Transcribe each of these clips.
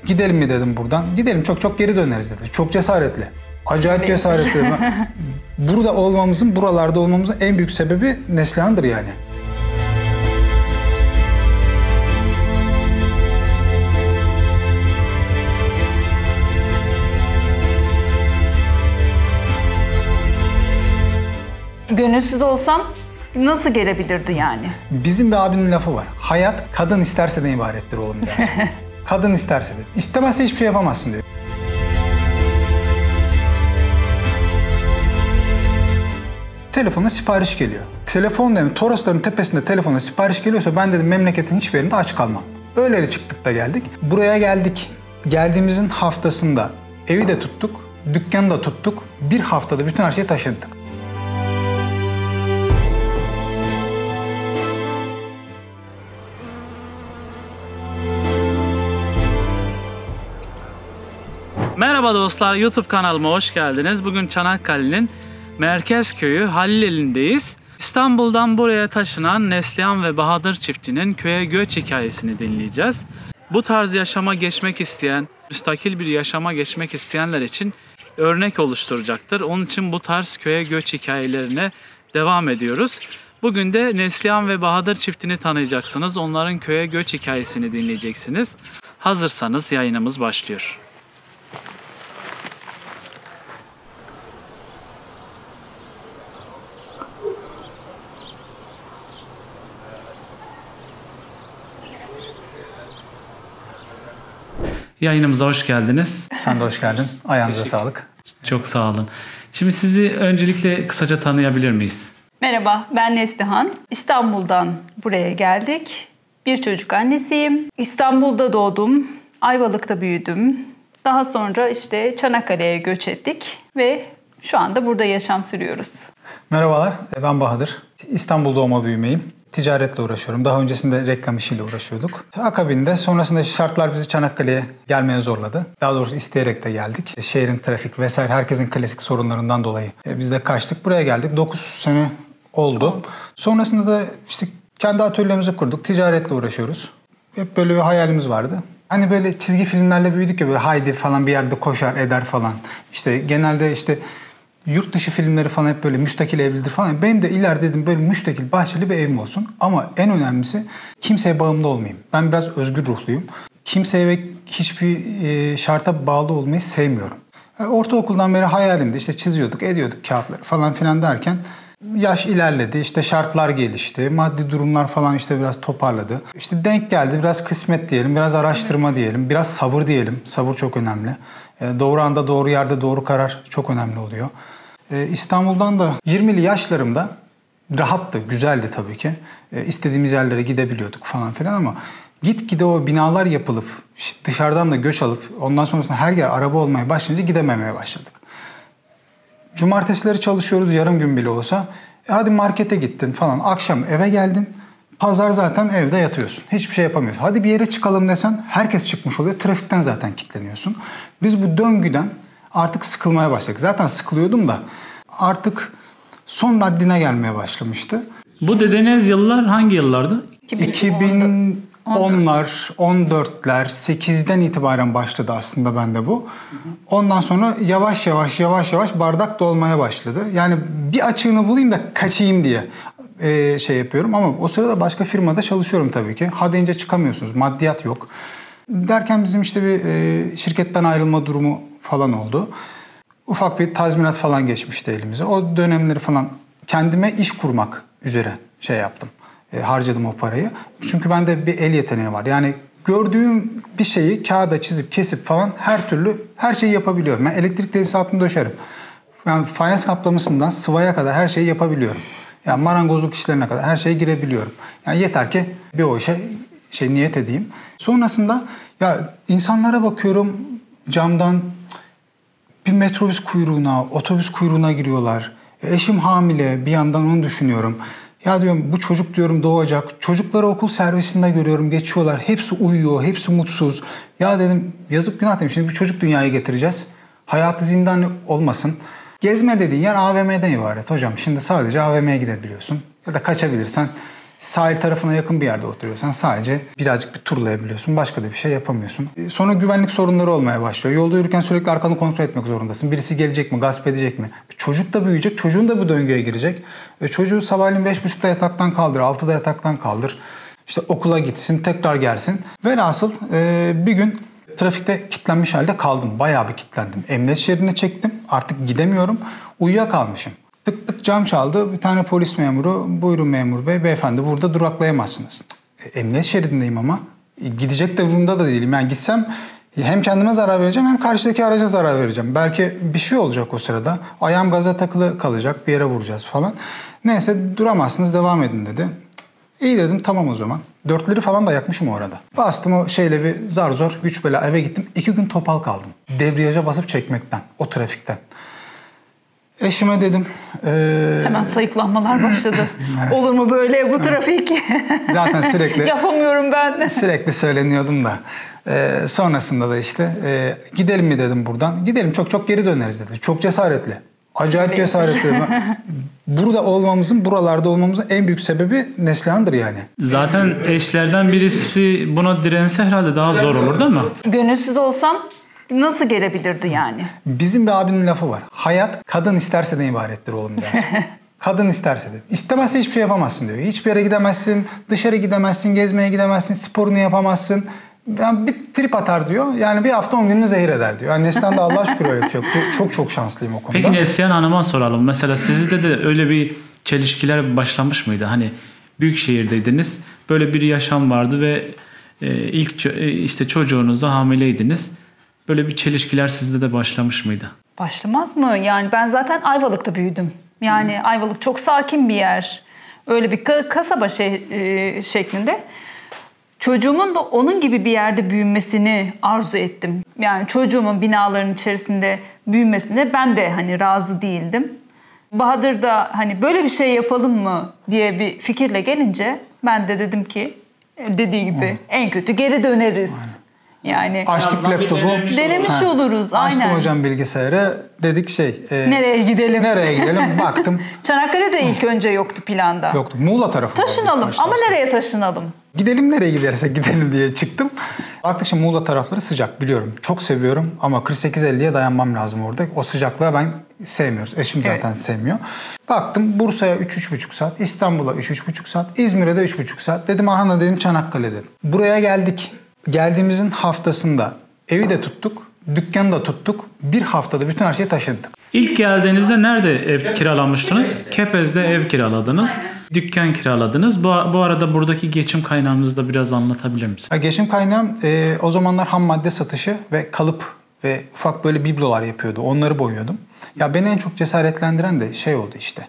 Gidelim mi dedim buradan. Gidelim, çok çok geri döneriz dedi. Çok cesaretli. Acayip cesaretli. Burada olmamızın, buralarda olmamızın en büyük sebebi Neslihan'dır yani. Gönülsüz olsam nasıl gelebilirdi yani? Bizim bir abinin lafı var. Hayat kadın isterse de ibarettir oğlum der. Kadın isterse de. İstemezse hiçbir şey yapamazsın diyor. Telefona sipariş geliyor. Telefon dedim, Torosların tepesinde telefona sipariş geliyorsa ben dedim memleketin hiçbir yerinde aç kalmam. Öyle çıktık da geldik. Buraya geldik. Geldiğimizin haftasında evi de tuttuk, dükkanı da tuttuk. Bir haftada bütün her şeyi taşıdık. Merhaba dostlar, YouTube kanalıma hoş geldiniz. Bugün Çanakkale'nin merkez köyü Halileli'ndeyiz. İstanbul'dan buraya taşınan Neslihan ve Bahadır çiftinin köye göç hikayesini dinleyeceğiz. Bu tarz yaşama geçmek isteyen, müstakil bir yaşama geçmek isteyenler için örnek oluşturacaktır. Onun için bu tarz köye göç hikayelerine devam ediyoruz. Bugün de Neslihan ve Bahadır çiftini tanıyacaksınız. Onların köye göç hikayesini dinleyeceksiniz. Hazırsanız yayınımız başlıyor. Yayınımıza hoş geldiniz. Sen de hoş geldin. Ayağınıza sağlık. Çok sağ olun. Şimdi sizi öncelikle kısaca tanıyabilir miyiz? Merhaba, ben Neslihan. İstanbul'dan buraya geldik. Bir çocuk annesiyim. İstanbul'da doğdum. Ayvalık'ta büyüdüm. Daha sonra işte Çanakkale'ye göç ettik ve şu anda burada yaşam sürüyoruz. Merhabalar, ben Bahadır. İstanbul doğma büyümeyim. Ticaretle uğraşıyorum. Daha öncesinde reklam işiyle uğraşıyorduk. Akabinde sonrasında şartlar bizi Çanakkale'ye gelmeye zorladı. Daha doğrusu isteyerek de geldik. Şehrin trafik vesaire herkesin klasik sorunlarından dolayı biz de kaçtık. Buraya geldik. 9 sene oldu. Sonrasında da işte kendi atölyemizi kurduk. Ticaretle uğraşıyoruz. Hep böyle bir hayalimiz vardı. Hani böyle çizgi filmlerle büyüdük ya, böyle Haydi falan bir yerde koşar eder falan. İşte genelde işte yurt dışı filmleri falan hep böyle müstakil evlidir falan. Benim de ileride dedim böyle müstakil, bahçeli bir evim olsun. Ama en önemlisi kimseye bağımlı olmayayım. Ben biraz özgür ruhluyum. Kimseye ve hiçbir şarta bağlı olmayı sevmiyorum. Ortaokuldan beri hayalimdi. İşte çiziyorduk, ediyorduk kağıtları falan filan derken yaş ilerledi, işte şartlar gelişti, maddi durumlar falan işte biraz toparladı. İşte denk geldi, biraz kısmet diyelim, biraz araştırma diyelim, biraz sabır diyelim. Sabır çok önemli. Doğru anda, doğru yerde, doğru karar çok önemli oluyor. İstanbul'dan da 20'li yaşlarımda rahattı, güzeldi tabii ki. İstediğimiz yerlere gidebiliyorduk falan filan ama gitgide o binalar yapılıp, dışarıdan da göç alıp ondan sonrasında her yer araba olmaya başlayınca gidememeye başladık. Cumartesileri çalışıyoruz yarım gün bile olsa. Hadi markete gittin falan. Akşam eve geldin. Pazar zaten evde yatıyorsun. Hiçbir şey yapamıyorsun. Hadi bir yere çıkalım desen herkes çıkmış oluyor. Trafikten zaten kilitleniyorsun. Biz bu döngüden artık sıkılmaya başladık. Zaten sıkılıyordum da artık son raddine gelmeye başlamıştı. Bu dediğiniz yıllar hangi yıllardı? 2010'lar, 14'ler, 8'den itibaren başladı aslında bende bu. Ondan sonra yavaş yavaş bardak dolmaya başladı. Yani bir açığını bulayım da kaçayım diye şey yapıyorum. Ama o sırada başka firmada çalışıyorum tabii ki. Ha deyince çıkamıyorsunuz, maddiyat yok. Derken bizim işte bir şirketten ayrılma durumu falan oldu. Ufak bir tazminat falan geçmişti elimize. O dönemleri falan kendime iş kurmak üzere şey yaptım. Harcadım o parayı. Çünkü bende bir el yeteneği var. Yani gördüğüm bir şeyi kağıda çizip kesip falan her şeyi yapabiliyorum. Ben elektrik tesisatını döşerim. Yani fayans kaplamasından sıvaya kadar her şeyi yapabiliyorum. Yani marangozluk işlerine kadar her şeye girebiliyorum. Yani yeter ki bir o işe niyet edeyim. Sonrasında ya insanlara bakıyorum camdan, bir metrobüs kuyruğuna, otobüs kuyruğuna giriyorlar. Eşim hamile, bir yandan onu düşünüyorum. Ya diyorum bu çocuk diyorum doğacak. Çocukları okul servisinde görüyorum, geçiyorlar. Hepsi uyuyor, hepsi mutsuz. Ya dedim yazık günah dedim. Şimdi bir çocuk dünyaya getireceğiz. Hayatı zindan olmasın. Gezme dediğin yer AVM'den ibaret hocam. Şimdi sadece AVM'ye gidebiliyorsun. Ya da kaçabilirsen Sahil tarafına yakın bir yerde oturuyorsan sadece birazcık bir turlayabiliyorsun. Başka da bir şey yapamıyorsun. Sonra güvenlik sorunları olmaya başlıyor. Yolda yürürken sürekli arkanı kontrol etmek zorundasın. Birisi gelecek mi, gasp edecek mi? Çocuk da büyüyecek, çocuğun da bu döngüye girecek. Çocuğu sabahleyin 5.30'da yataktan kaldır, 6'da yataktan kaldır. İşte okula gitsin, tekrar gelsin. Velhasıl bir gün trafikte kilitlenmiş halde kaldım. Bayağı bir kilitlendim. Emniyet şeridine çektim. Artık gidemiyorum. Uyuyakalmışım. Tık tık cam çaldı. Bir tane polis memuru, buyurun memur bey, beyefendi burada duraklayamazsınız. Emniyet şeridindeyim ama. Gidecek de durumda da değilim. Yani gitsem hem kendime zarar vereceğim hem karşıdaki araca zarar vereceğim. Belki bir şey olacak o sırada. Ayağım gaza takılı kalacak, bir yere vuracağız falan. Neyse duramazsınız, devam edin dedi. İyi dedim, tamam o zaman. 4'leri falan da yakmışım o arada. Bastım o şeyle bir zar zor güç bela eve gittim. 2 gün topal kaldım. Debriyaja basıp çekmekten, o trafikten. Eşime dedim. Hemen sayıklanmalar başladı. Evet. Olur mu böyle bu trafik? Zaten sürekli. Yapamıyorum ben. Sürekli söyleniyordum da. Sonrasında da işte gidelim mi dedim buradan. Gidelim, çok çok geri döneriz dedi. Çok cesaretli. Acayip cesaretli. Burada olmamızın, buralarda olmamızın en büyük sebebi Neslihan'dır yani. Zaten eşlerden birisi buna dirense herhalde daha zor olur değil mi? Gönülsüz olsam nasıl gelebilirdi yani? Bizim bir abinin lafı var. Hayat kadın isterse de ibarettir oğlum der. Kadın isterse de. İstemezse hiçbir şey yapamazsın diyor. Hiçbir yere gidemezsin, dışarı gidemezsin, gezmeye gidemezsin, sporunu yapamazsın. Yani bir trip atar diyor. Yani bir hafta 10 gününü zehir eder diyor. Yani Neslihan da Allah'a şükür öyle bir şey yok. Çok çok şanslıyım o konuda. Peki Neslihan Hanım'a soralım. Mesela sizde de öyle bir çelişkiler başlamış mıydı? Hani büyük şehirdeydiniz. Böyle bir yaşam vardı ve ilk işte çocuğunuzda hamileydiniz. Böyle bir çelişkiler sizde de başlamış mıydı? Başlamaz mı? Yani ben zaten Ayvalık'ta büyüdüm. Yani Ayvalık çok sakin bir yer. Öyle bir kasaba şeklinde. Çocuğumun da onun gibi bir yerde büyümesini arzu ettim. Yani çocuğumun binaların içerisinde büyümesine ben de hani razı değildim. Bahadır da hani böyle bir şey yapalım mı diye bir fikirle gelince ben de dedim ki dediği gibi en kötü geri döneriz. Yani açtık laptopu. Denemiş oluruz. Aynen. Açtım hocam bilgisayarı. Dedik nereye gidelim? Nereye gidelim? Baktım. Çanakkale'de ilk önce yoktu planda. Yoktu. Muğla tarafı. Taşınalım ama nereye taşınalım? Gidelim nereye gidersek gidelim diye çıktım. Baktım şimdi Muğla tarafları sıcak biliyorum. Çok seviyorum ama 48-50'ye dayanmam lazım orada. O sıcaklığı ben sevmiyoruz. Eşim zaten sevmiyor. Baktım Bursa'ya 3-3,5 saat, İstanbul'a 3-3,5 saat, İzmir'e de 3,5 saat. Dedim aha dedim Çanakkale dedim. Buraya geldik. Geldiğimizin haftasında evi de tuttuk, dükkanı da tuttuk. Bir haftada bütün her şeyi taşıdık. İlk geldiğinizde nerede ev kiralamıştınız? Kepez'de ev kiraladınız, dükkan kiraladınız. Bu arada buradaki geçim kaynağınızı da biraz anlatabilir misiniz? Geçim kaynağım o zamanlar ham madde satışı ve kalıp ve ufak böyle biblolar yapıyordu. Onları boyuyordum. Ya beni en çok cesaretlendiren de şey oldu işte.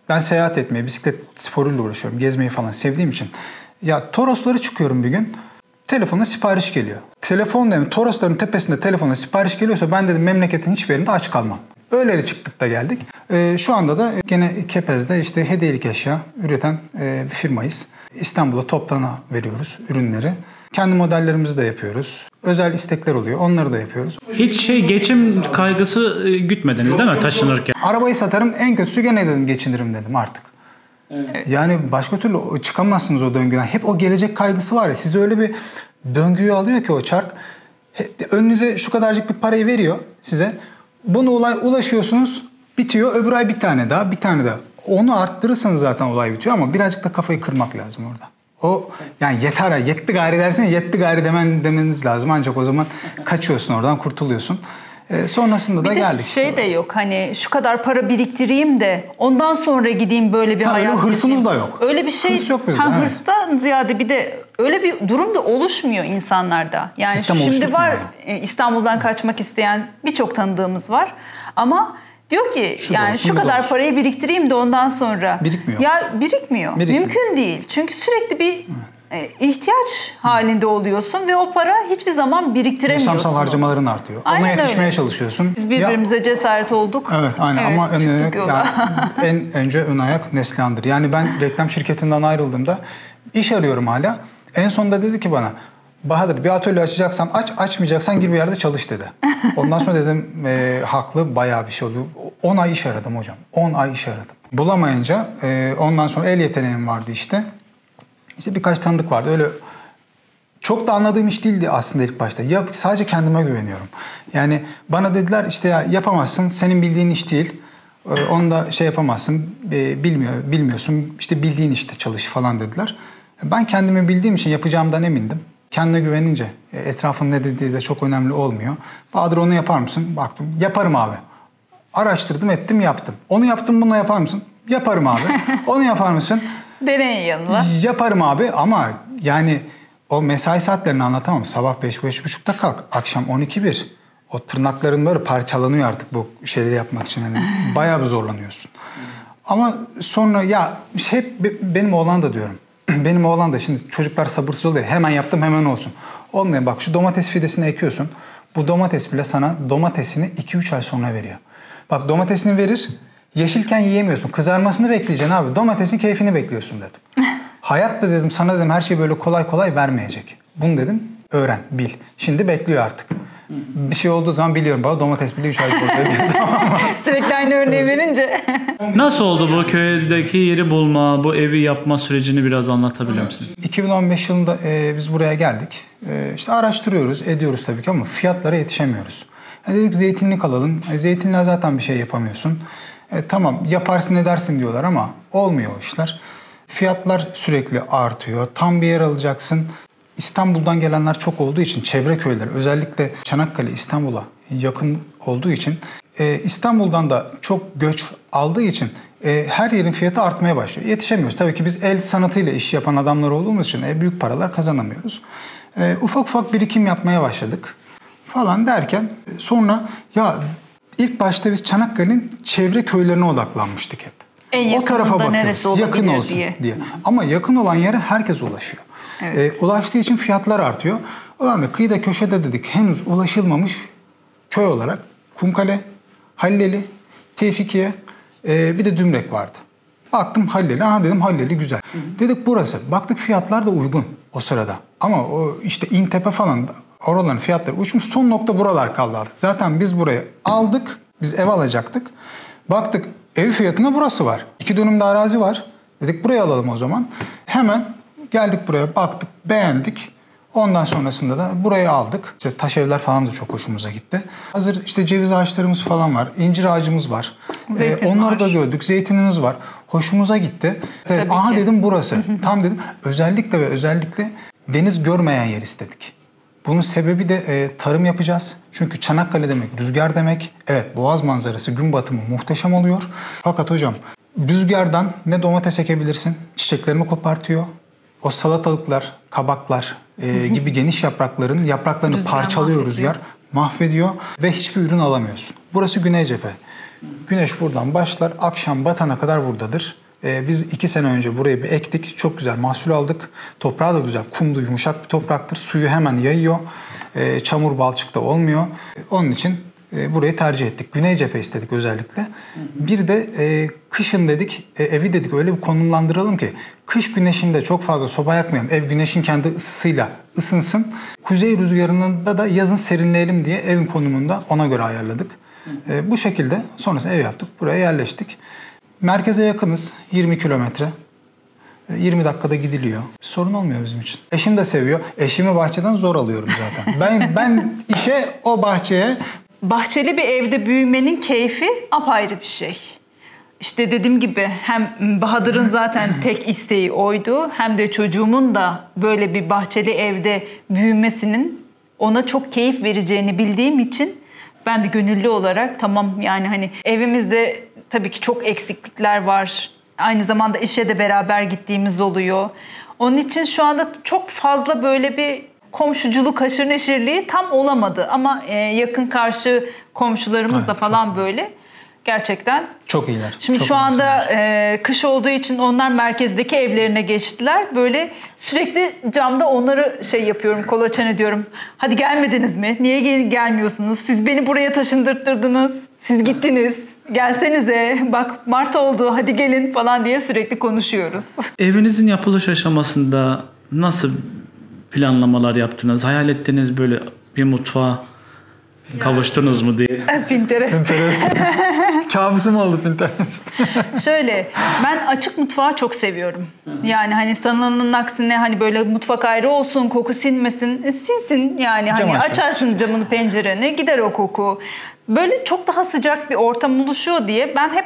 Ben seyahat etmeyi, bisiklet sporuyla uğraşıyorum, gezmeyi falan sevdiğim için. Ya Toroslara çıkıyorum bir gün. Telefona sipariş geliyor. Torosların tepesinde telefona sipariş geliyorsa ben dedim memleketin hiçbir yerinde aç kalmam. Öyle çıktık da geldik. Şu anda da gene Kepez'de işte hediyelik eşya üreten bir firmayız. İstanbul'a toptana veriyoruz ürünleri. Kendi modellerimizi de yapıyoruz. Özel istekler oluyor. Onları da yapıyoruz. Hiç geçim kaygısı gütmediniz değil mi taşınırken? Arabayı satarım, en kötüsü gene dedim geçinirim dedim artık. Evet. Yani başka türlü çıkamazsınız o döngüden. Hep o gelecek kaygısı var ya. Size öyle bir döngüyü alıyor ki o çark. Önünüze şu kadarcık bir parayı veriyor size. Bunu ulaşıyorsunuz, bitiyor. Öbür ay bir tane daha, bir tane daha. Onu arttırırsanız zaten olay bitiyor ama birazcık da kafayı kırmak lazım orada. O yani yeter, yetti gari dersin, yetti gari demeniz lazım. Ancak o zaman kaçıyorsun oradan, kurtuluyorsun. Sonrasında da geldik. Şey de yok hani şu kadar para biriktireyim de ondan sonra gideyim böyle bir hayat yaşayayım. Hırsımız da yok. Öyle bir şey. Hırs yok bizde. Evet. Hırstan ziyade bir de öyle bir durum da oluşmuyor insanlarda. Yani sistem şimdi var İstanbul'dan kaçmak isteyen birçok tanıdığımız var. Ama diyor ki yani şu kadar parayı biriktireyim de ondan sonra. Birikmiyor. Ya birikmiyor. Mümkün değil. Çünkü sürekli bir ihtiyaç halinde oluyorsun ve o para hiçbir zaman biriktiremiyorsun. Yaşamsal harcamaların artıyor. Aynen ona yetişmeye öyle. Çalışıyorsun. Biz birbirimize cesaret olduk. Evet aynen ama en önce ön ayak Neslihan'dır. Yani ben reklam şirketinden ayrıldığımda iş arıyorum hala. En sonunda dedi ki bana Bahadır bir atölye açacaksan aç, açmayacaksan gir bir yerde çalış dedi. Ondan sonra dedim haklı bayağı bir şey oldu. 10 ay iş aradım hocam. 10 ay iş aradım. Bulamayınca ondan sonra el yeteneğim vardı işte. İşte birkaç tanıdık vardı. Öyle çok da anladığım iş değildi aslında ilk başta. Sadece kendime güveniyorum. Yani bana dediler işte ya yapamazsın, senin bildiğin iş değil. Onu da şey yapamazsın, bilmiyorsun. İşte bildiğin işte çalış falan dediler. Ben kendimi bildiğim için yapacağımdan emindim. Kendine güvenince etrafın ne dediği de çok önemli olmuyor. Bahadır onu yapar mısın? Baktım yaparım abi. Araştırdım, ettim, yaptım. Onu yaptım, bunu yapar mısın? Yaparım abi. Onu yapar mısın? Deneyin yanına. Yaparım abi ama yani o mesai saatlerini anlatamam. Sabah 5-5.30'da kalk, akşam 12-1. O tırnakların böyle parçalanıyor artık bu şeyleri yapmak için. Yani bayağı bir zorlanıyorsun. Ama sonra ya hep benim oğlan da diyorum. Benim oğlan da şimdi çocuklar sabırsız oluyor. Hemen yaptım hemen olsun. Olmuyor bak şu domates fidesini ekiyorsun. Bu domates bile sana domatesini 2-3 ay sonra veriyor. Bak domatesini verir. Yeşilken yiyemiyorsun. Kızarmasını bekleyeceksin abi. Domatesin keyfini bekliyorsun dedim. Hayat da dedim sana dedim her şey böyle kolay kolay vermeyecek. Bunu dedim öğren, bil. Şimdi bekliyor artık. Bir şey olduğu zaman biliyorum. Baba domates bile 3 ay koruyor diye. Sürekli aynı örneği verince. Nasıl oldu bu köydeki yeri bulma, bu evi yapma sürecini biraz anlatabilir misiniz? 2015 yılında biz buraya geldik. İşte araştırıyoruz, ediyoruz tabii ki ama fiyatlara yetişemiyoruz. Yani dedik zeytinlik alalım. Zeytinliğe zaten bir şey yapamıyorsun. Tamam yaparsın edersin diyorlar ama olmuyor o işler. Fiyatlar sürekli artıyor. Tam bir yer alacaksın. İstanbul'dan gelenler çok olduğu için çevre köyler özellikle Çanakkale İstanbul'a yakın olduğu için İstanbul'dan da çok göç aldığı için her yerin fiyatı artmaya başlıyor. Yetişemiyoruz. Tabii ki biz el sanatıyla iş yapan adamlar olduğumuz için büyük paralar kazanamıyoruz. Ufak ufak birikim yapmaya başladık falan derken sonra ya ilk başta biz Çanakkale'nin çevre köylerine odaklanmıştık hep. En o tarafa bakıyoruz. Yakın olsun diye. Ama yakın olan yere herkes ulaşıyor. Evet. Ulaştığı için fiyatlar artıyor. O da kıyıda köşede dedik henüz ulaşılmamış köy olarak Kumkale, Halleli, Tevfikiye bir de Dümrek vardı. Baktım Halleli, dedim Halleli güzel. Dedik burası. Baktık fiyatlar da uygun o sırada. Ama o işte İntepe falan oraların fiyatları uçmuş. Son nokta buralar kaldı artık. Zaten biz burayı aldık. Biz ev alacaktık. Baktık ev fiyatına burası var. 2 dönümde arazi var. Dedik burayı alalım o zaman. Hemen geldik buraya baktık beğendik. Ondan sonrasında da burayı aldık. İşte taş evler falan da çok hoşumuza gitti. Hazır işte ceviz ağaçlarımız falan var. İncir ağacımız var. Onları da gördük. Zeytinimiz var. Hoşumuza gitti. Dedim burası. Tam dedim özellikle deniz görmeyen yer istedik. Bunun sebebi de tarım yapacağız. Çünkü Çanakkale demek rüzgar demek. Evet boğaz manzarası gün batımı muhteşem oluyor. Fakat hocam rüzgardan ne domates ekebilirsin. Çiçeklerini kopartıyor. O salatalıklar, kabaklar gibi geniş yapraklarını parçalıyor rüzgar. Mahvediyor ve hiçbir ürün alamıyorsun. Burası Güney Cephe. Güneş buradan başlar, akşam batana kadar buradadır. Biz 2 sene önce burayı bir ektik. Çok güzel mahsul aldık. Toprağı da güzel. Kumlu, yumuşak bir topraktır. Suyu hemen yayıyor. Çamur, balçık da olmuyor. Onun için burayı tercih ettik. Güney cephe istedik özellikle. Bir de kışın dedik, evi dedik öyle bir konumlandıralım ki kış güneşinde çok fazla soba yakmayalım. Ev güneşin kendi ısısıyla ısınsın. Kuzey rüzgarında da yazın serinleyelim diye evin konumunda ona göre ayarladık. Bu şekilde sonrasında ev yaptık. Buraya yerleştik. Merkeze yakınız. 20 kilometre. 20 dakikada gidiliyor. Sorun olmuyor bizim için. Eşim de seviyor. Eşimi bahçeden zor alıyorum zaten. Ben işe, o bahçeye. Bahçeli bir evde büyümenin keyfi apayrı bir şey. İşte dediğim gibi hem Bahadır'ın zaten tek isteği oydu. Hem de çocuğumun da böyle bir bahçeli evde büyümesinin ona çok keyif vereceğini bildiğim için ben de gönüllü olarak tamam yani hani evimizde tabii ki çok eksiklikler var. Aynı zamanda işe de beraber gittiğimiz oluyor. Onun için şu anda çok fazla böyle bir komşuculuk, haşır neşirliği tam olamadı. Ama yakın karşı komşularımız da falan çok böyle gerçekten. Çok iyiler. Şimdi çok şu anda kış olduğu için onlar merkezdeki evlerine geçtiler. Böyle sürekli camda onları yapıyorum, kolaçan ediyorum. Hadi gelmediniz mi? Niye gelmiyorsunuz? Siz beni buraya taşındırttırdınız. Siz gittiniz. Gelsenize bak Mart oldu hadi gelin falan diye sürekli konuşuyoruz. Evinizin yapılış aşamasında nasıl planlamalar yaptınız? Hayal ettiniz böyle bir mutfağı Kavuştunuz mu diye. Pinterest. Kabusum oldu Pinterest. Şöyle, ben açık mutfağı çok seviyorum. Yani hani sanılanın aksine hani böyle mutfak ayrı olsun, koku sinmesin, sinsin yani. Cam Hani açarsın. açarsın camını, pencereni, gider o koku. Böyle çok daha sıcak bir ortam oluşuyor diye ben hep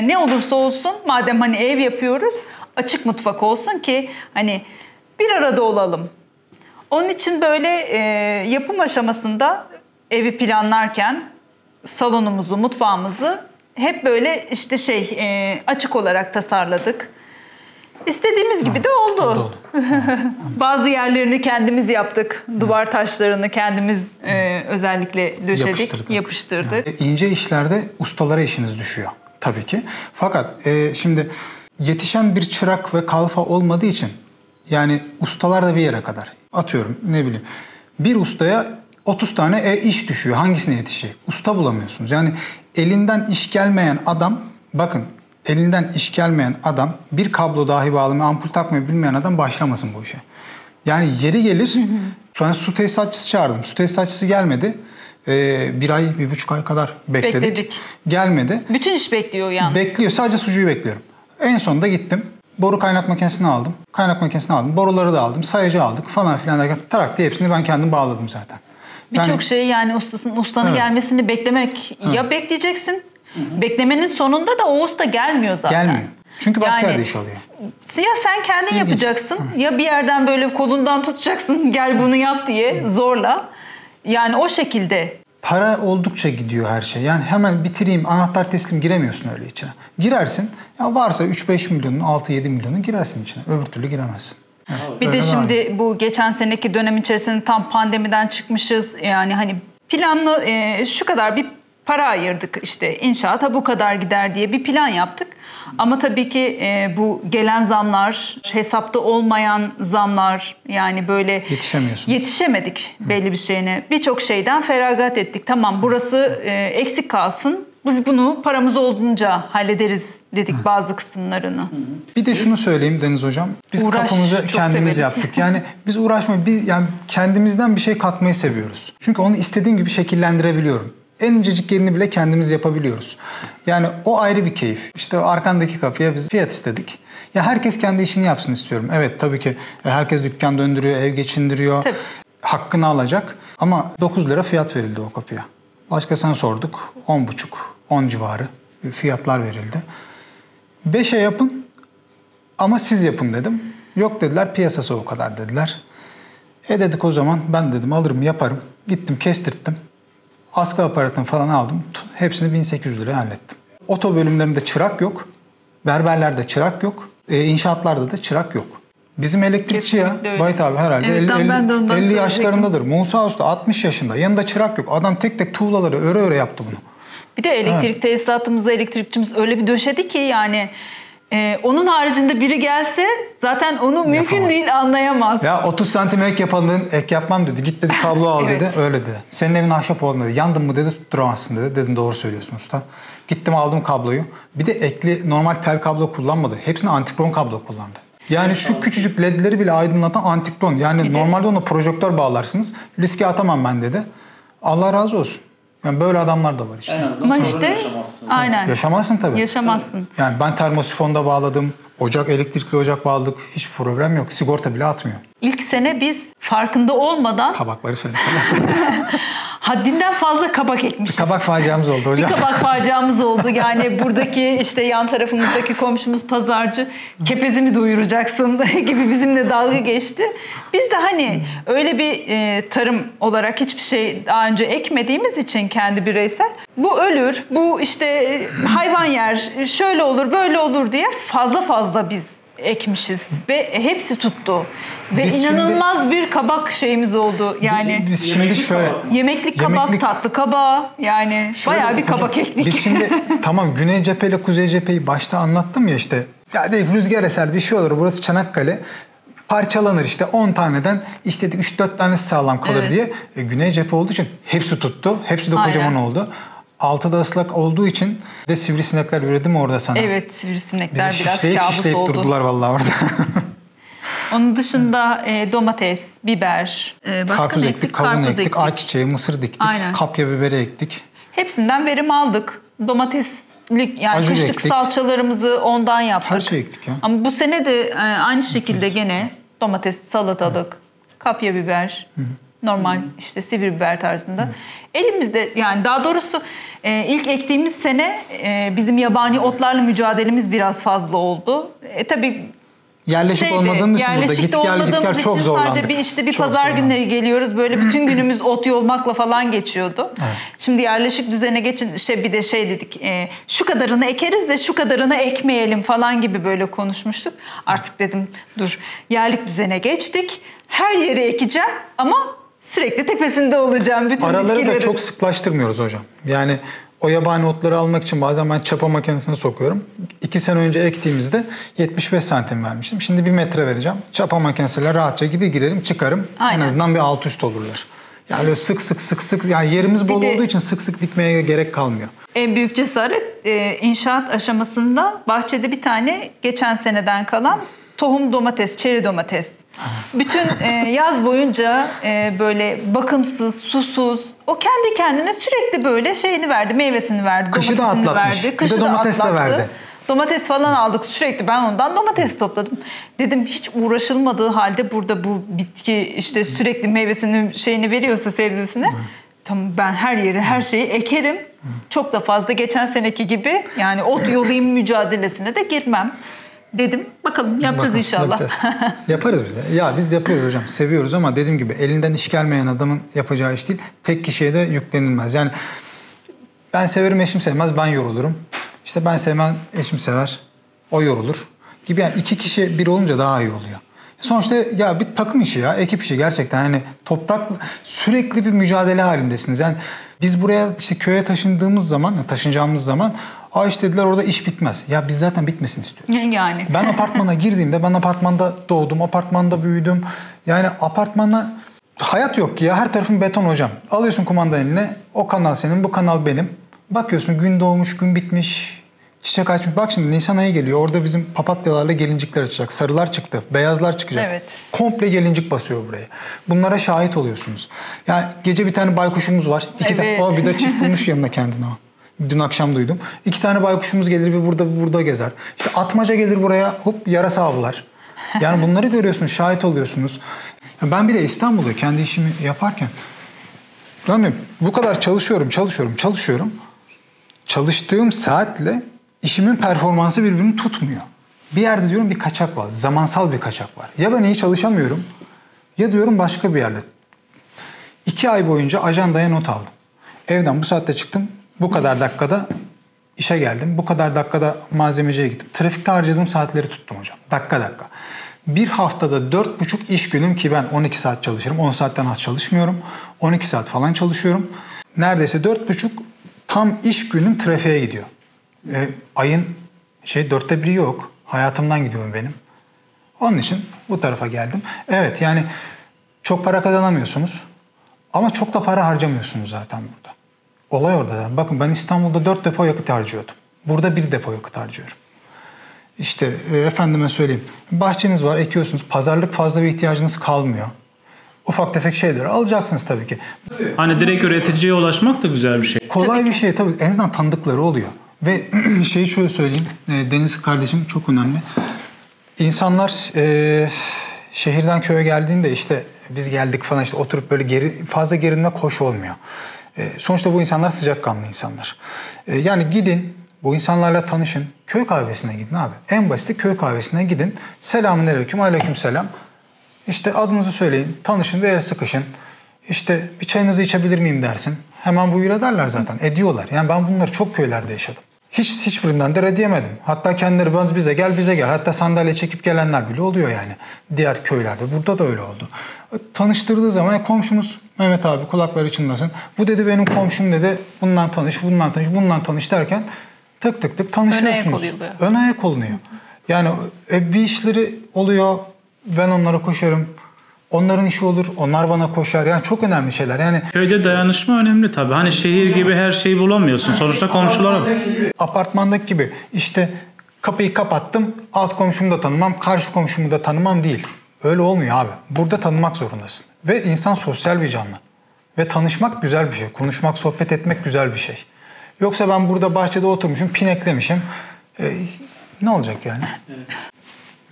ne olursa olsun, madem hani ev yapıyoruz, açık mutfak olsun ki hani bir arada olalım. Onun için böyle yapım aşamasında evi planlarken salonumuzu, mutfağımızı hep böyle işte açık olarak tasarladık. İstediğimiz gibi de oldu. Bazı yerlerini kendimiz yaptık. Duvar taşlarını kendimiz özellikle döşedik, yapıştırdık. İnce işlerde ustalara işiniz düşüyor tabii ki. Fakat şimdi yetişen bir çırak ve kalfa olmadığı için yani ustalar da bir yere kadar. Atıyorum ne bileyim bir ustaya 30 tane iş düşüyor. Hangisine yetişecek? Usta bulamıyorsunuz. Yani elinden iş gelmeyen adam, bakın elinden iş gelmeyen adam, bir kablo dahi bağlamayı, ampul takmayı bilmeyen adam başlamasın bu işe. Yani yeri gelir, sonra su tesisatçısı çağırdım. Su tesisatçısı gelmedi. 1 ay, 1,5 ay kadar bekledik. Gelmedi. Bütün iş bekliyor yalnız. Bekliyor. Sadece sucuğu bekliyorum. En sonunda gittim. Boru kaynak makinesini aldım. Kaynak makinesini aldım. Boruları da aldım. Sayacı aldık falan filan derken tarak diye hepsini ben kendim bağladım zaten. Birçok şeyi yani ustanın Evet. gelmesini beklemek ya bekleyeceksin. Beklemenin sonunda da o usta gelmiyor zaten. Gelmiyor. Çünkü başka Yani, yerde iş oluyor. Ya sen kendin yapacaksın ya bir yerden böyle kolundan tutacaksın gel bunu yap diye zorla. Yani o şekilde. Para oldukça gidiyor her şey. Yani hemen bitireyim, anahtar teslim giremiyorsun öyle içine. Girersin, ya varsa 3-5 milyonun, 6-7 milyonun girersin içine. Öbür türlü giremezsin. Bir öyle de şimdi var. bu geçen seneki dönem içerisinde tam pandemiden çıkmışız. Yani hani planlı şu kadar bir para ayırdık işte inşaata bu kadar gider diye bir plan yaptık. Ama tabii ki bu gelen zamlar, hesapta olmayan zamlar yani böyle yetişemedik belli bir şeyine. Birçok şeyden feragat ettik. Tamam burası eksik kalsın. Biz bunu paramız olduğunca hallederiz dedik bazı kısımlarını. Bir de şunu söyleyeyim Deniz Hocam. Biz kafamızı kendimiz yaptık. Yani biz yani kendimizden bir şey katmayı seviyoruz. Çünkü onu istediğim gibi şekillendirebiliyorum. En incecik yerini bile kendimiz yapabiliyoruz. Yani o ayrı bir keyif. İşte o arkandaki kapıya biz fiyat istedik. Ya herkes kendi işini yapsın istiyorum. Evet tabii ki herkes dükkan döndürüyor, ev geçindiriyor. Tabii. Hakkını alacak. Ama 9 lira fiyat verildi o kapıya. Başkasına sorduk. 10,5, 10 civarı fiyatlar verildi. 5'e yapın ama siz yapın dedim. Yok dediler piyasası o kadar dediler. Dedik o zaman ben dedim alırım yaparım. Gittim kestirttim. Askı aparatını falan aldım. Hepsini 1800 liraya hallettim. Oto bölümlerinde çırak yok. Berberlerde çırak yok. İnşaatlarda da çırak yok. Bizim elektrikçi ya. Bayit abi herhalde 50 yaşlarındadır. Musa Usta 60 yaşında. Yanında çırak yok. Adam tek tek tuğlaları öre yaptı bunu. Bir de elektrik tesisatımızda elektrikçimiz öyle bir döşedi ki yani onun haricinde biri gelse zaten onu mümkün değil anlayamaz. Ya 30 santim ek yapalım dedim. Ek yapmam dedi. Git dedi kablo al dedi. Öyle dedi. Senin evin ahşap olmadı dedi. Yandın mı dedi tutturamazsın dedi. Dedim doğru söylüyorsun usta. Gittim aldım kabloyu. Bir de ekli normal tel kablo kullanmadı. Hepsini antikron kablo kullandı. Yani şu küçücük ledleri bile aydınlatan antikron. Yani normalde ona projektör bağlarsınız. Riske atamam ben dedi. Allah razı olsun. Yani böyle adamlar da var işte. Ama işte aynen. Yaşamazsın tabii. Yaşamazsın. Yani ben termosifonda bağladım. Elektrikli ocak bağladık. Hiç problem yok. Sigorta bile atmıyor. İlk sene biz farkında olmadan kabakları söyledik. haddinden fazla kabak ekmişiz. Kabak faciamız oldu hocam. Bir kabak faciamız oldu. Yani buradaki işte yan tarafımızdaki komşumuz pazarcı kepezimi doyuracaksın gibi bizimle dalga geçti. Biz de hani öyle bir tarım olarak hiçbir şey daha önce ekmediğimiz için kendi bireysel bu ölür, bu işte hayvan yer, şöyle olur, böyle olur diye fazla biz ekmişiz ve hepsi tuttu. Ve biz inanılmaz bir kabak şeyimiz oldu. Yani biz şimdi şöyle yemeklik kabak, tatlı kabağı yani bayağı bir kabak ektik. Biz şimdi tamam güney cepheyle kuzey cepheyi başta anlattım ya işte. Ya değil rüzgar eser bir şey olur. Burası Çanakkale. Parçalanır işte 10 taneden işte 3-4 tanesi sağlam kalır diye. Güney cephe olduğu için hepsi tuttu. Hepsi de kocaman oldu. Altıda ıslak olduğu için de sivrisinekler üredi mi orada sana? Evet sivrisinekler bizi biraz kabus şişleyip oldu. Durdular vallahi orada. Onun dışında domates, biber, başka Karpuz ne ektik, kavun ektik, ayçiçeği, mısır diktik, Aynen. kapya biberi ektik. Hepsinden verim aldık. Domateslik yani Acı kışlık ektik. salçalarımızı ondan yaptık. Her şey ektik ya. Ama bu sene de aynı şekilde gene domates, salatalık, kapya biber, normal işte sivri biber tarzında. Elimizde yani daha doğrusu ilk ektiğimiz sene bizim yabani otlarla mücadelemiz biraz fazla oldu. Tabii Yerleşik olmadığımız için burada yerleşik git de gel olmadığımız çok için zorlandık. sadece bir Çok pazar zorlandık. günleri geliyoruz. Böyle bütün günümüz ot yolmakla falan geçiyordu. Evet. Şimdi yerleşik düzene geçin bir de dedik şu kadarını ekeriz de şu kadarını ekmeyelim falan gibi böyle konuşmuştuk. Artık dedim dur yerlik düzene geçtik. Her yere ekeceğim ama sürekli tepesinde olacağım bütün Araları bitkilerin. da çok sıklaştırmıyoruz hocam. Yani o yabani otları almak için bazen ben çapa makinesine sokuyorum. 2 sene önce ektiğimizde 75 santim vermiştim. Şimdi 1 metre vereceğim. Çapa makinesiyle rahatça gibi girerim çıkarım. Aynen. En azından bir alt üst olurlar. Yani öyle sık yani yerimiz bol olduğu için sık sık dikmeye gerek kalmıyor. En büyük cesaret inşaat aşamasında bahçede bir tane geçen seneden kalan tohum domates, çeri domates. Bütün yaz boyunca böyle bakımsız, susuz, o kendi kendine sürekli böyle şeyini verdi, meyvesini verdi, Kışı da domatesini atlatmış. verdi. Bir Kışı de da domates de atlattı. verdi. Domates falan aldık sürekli. Ben ondan domates topladım. Dedim hiç uğraşılmadığı halde burada bu bitki işte sürekli meyvesini şeyini veriyorsa sebzesini. Tamam ben her yere her şeyi ekerim. Çok da fazla geçen seneki gibi yani ot yolayım mücadelesine de girmem. Dedim bakalım yapacağız Bakalım, inşallah. Yapacağız. Yaparız biz de. Ya biz yapıyoruz hocam. Seviyoruz ama dediğim gibi elinden iş gelmeyen adamın yapacağı iş değil. Tek kişiye de yüklenilmez. Yani ben severim eşim sevmez ben yorulurum. İşte ben sevmem eşim sever o yorulur. Gibi yani 2 kişi bir olunca daha iyi oluyor. Sonuçta ya bir takım işi ya ekip işi gerçekten yani toprak sürekli bir mücadele halindesiniz. Yani biz buraya işte köye taşınacağımız zaman işte dediler orada iş bitmez. Ya biz zaten bitmesini istiyoruz. Yani. Ben apartmana girdiğimde ben apartmanda doğdum, apartmanda büyüdüm. Yani apartmanda hayat yok ki ya her tarafın beton hocam. Alıyorsun kumanda eline o kanal senin bu kanal benim. Bakıyorsun gün doğmuş gün bitmiş. Çiçek açmış. Bak şimdi Nisan ayı geliyor. Orada bizim papatyalarla gelincikler açacak. Sarılar çıktı. Beyazlar çıkacak. Evet. Komple gelincik basıyor buraya. Bunlara şahit oluyorsunuz. Yani gece bir tane baykuşumuz var. Evet. Bir de çift bulmuş yanına kendine o. Dün akşam duydum. 2 tane baykuşumuz gelir bir burada gezer. İşte atmaca gelir buraya hop yarasa avlar. Yani bunları görüyorsunuz, şahit oluyorsunuz. Ben bir de İstanbul'da kendi işimi yaparken yani bu kadar çalışıyorum. Çalıştığım saatle işimin performansı birbirini tutmuyor. Bir yerde diyorum bir kaçak var. Zamansal bir kaçak var. Ya ben iyi çalışamıyorum ya diyorum başka bir yerde. 2 ay boyunca ajandaya not aldım. Evden bu saatte çıktım. Bu kadar dakikada işe geldim. Bu kadar dakikada malzemeciye gittim. Trafikte harcadığım saatleri tuttum hocam. Dakika. Bir haftada 4,5 iş günüm ki ben 12 saat çalışırım. 10 saatten az çalışmıyorum. 12 saat falan çalışıyorum. Neredeyse 4,5 tam iş günüm trafiğe gidiyor. Ayın 1/4 yok. Hayatımdan gidiyor benim. Onun için bu tarafa geldim. Evet yani çok para kazanamıyorsunuz. Ama çok da para harcamıyorsunuz zaten burada. Olay orada. Bakın ben İstanbul'da 4 depo yakıt harcıyordum. Burada 1 depo yakıt harcıyorum. İşte efendime söyleyeyim. Bahçeniz var, ekiyorsunuz. Pazarlık fazla bir ihtiyacınız kalmıyor. Ufak tefek şeyleri alacaksınız tabii ki. Hani direkt üreticiye ulaşmak da güzel bir şey. Kolay bir şey tabii. En azından tanıdıkları oluyor. Ve şeyi şöyle söyleyeyim. Deniz kardeşim çok önemli. İnsanlar şehirden köye geldiğinde işte biz geldik falan işte oturup böyle fazla gerinmek hoş olmuyor. Sonuçta bu insanlar sıcakkanlı insanlar. Yani gidin bu insanlarla tanışın. Köy kahvesine gidin abi. En basiti köy kahvesine gidin. Selamünaleyküm, aleykümselam. İşte adınızı söyleyin, tanışın ve el sıkışın. İşte bir çayınızı içebilir miyim dersin. Hemen buyur ederler zaten. Ediyorlar. Yani ben bunları çok köylerde yaşadım. Hiçbirinden de red yemedim. Hatta kendileri bize gel. Hatta sandalye çekip gelenler bile oluyor yani. Diğer köylerde. Burada da öyle oldu. Tanıştırdığı zaman komşumuz Mehmet abi kulakları çınlasın. Bu dedi benim komşum dedi. Bundan tanış derken tık tanışıyorsunuz. Ön ayak olunuyor. Yani bir işleri oluyor. Ben onlara koşarım. Onların işi olur, onlar bana koşar. Yani çok önemli şeyler. Yani Köyde dayanışma önemli tabii. Hani şehir gibi her şeyi bulamıyorsun. Sonuçta komşular. Apartmandaki gibi işte kapıyı kapattım. Alt komşumu da tanımam, karşı komşumu da tanımam değil. Öyle olmuyor abi. Burada tanımak zorundasın. Ve insan sosyal bir canlı. Ve tanışmak güzel bir şey. Konuşmak, sohbet etmek güzel bir şey. Yoksa ben burada bahçede oturmuşum, pineklemişim. Ne olacak yani? Evet.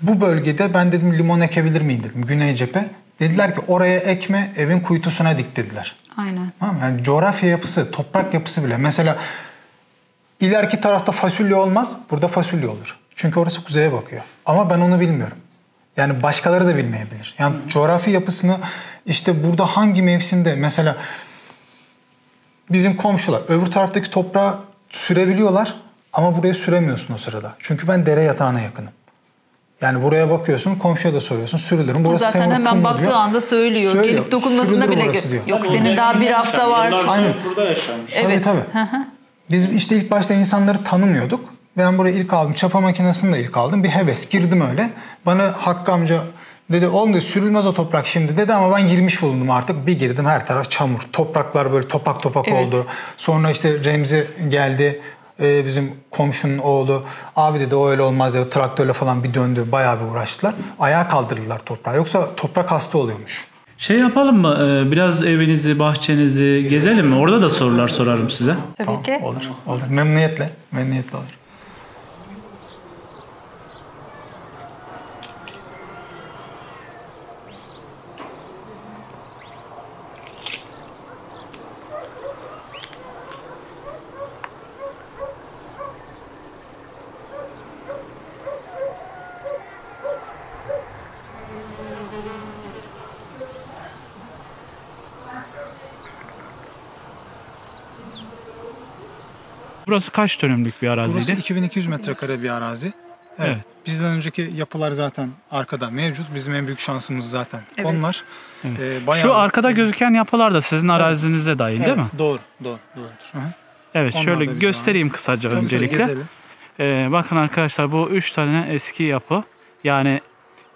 Bu bölgede ben dedim limon ekebilir miyim dedim. Güney cephe. Dediler ki oraya ekme, evin kuytusuna dik dediler. Aynen. Tamam mı? Yani coğrafya yapısı, toprak yapısı bile. Mesela ileriki tarafta fasulye olmaz, burada fasulye olur. Çünkü orası kuzeye bakıyor. Ama ben onu bilmiyorum. Yani başkaları da bilmeyebilir. Yani coğrafi yapısını işte burada hangi mevsimde mesela bizim komşular öbür taraftaki toprağa sürebiliyorlar ama buraya süremiyorsun o sırada. Çünkü ben dere yatağına yakınım. Yani buraya bakıyorsun, komşuya da soruyorsun, sürülürüm. Burası zaten hemen baktığı anda söylüyor. Gelip dokunmasına bile yok. Senin daha bir hafta var. Aynen. Burada yaşamış. Evet. Tabii. Biz işte ilk başta insanları tanımıyorduk. Ben buraya ilk aldım. Çapa makinesini de ilk aldım. Bir heves. Girdim öyle. Bana Hakkı amca dedi oğlum dedi sürülmez o toprak şimdi dedi ama ben girmiş bulundum artık. Bir girdim her taraf çamur. Topraklar böyle topak topak oldu. Sonra işte Remzi geldi. Bizim komşunun oğlu. Abi dedi o öyle olmaz dedi. Traktörle falan bir döndü. Bayağı bir uğraştılar. Ayağa kaldırdılar toprağı. Yoksa toprak hasta oluyormuş. Şey yapalım mı? Biraz evinizi, bahçenizi gezelim mi? Orada da sorular sorarım size. Tabii Tamam, ki. Olur. Memnuniyetle. Memnuniyetle olur. Burası kaç dönümlük bir araziydi? Burası 2200 metrekare bir arazi. Evet. Bizden önceki yapılar zaten arkada mevcut. Bizim en büyük şansımız zaten onlar. Evet. Bayağı... Şu arkada gözüken yapılar da sizin arazinize dahil değil mi? Doğrudur. Hı-hı. Evet, Onlar şöyle da göstereyim kısaca öncelikle. Bakın arkadaşlar bu 3 tane eski yapı. Yani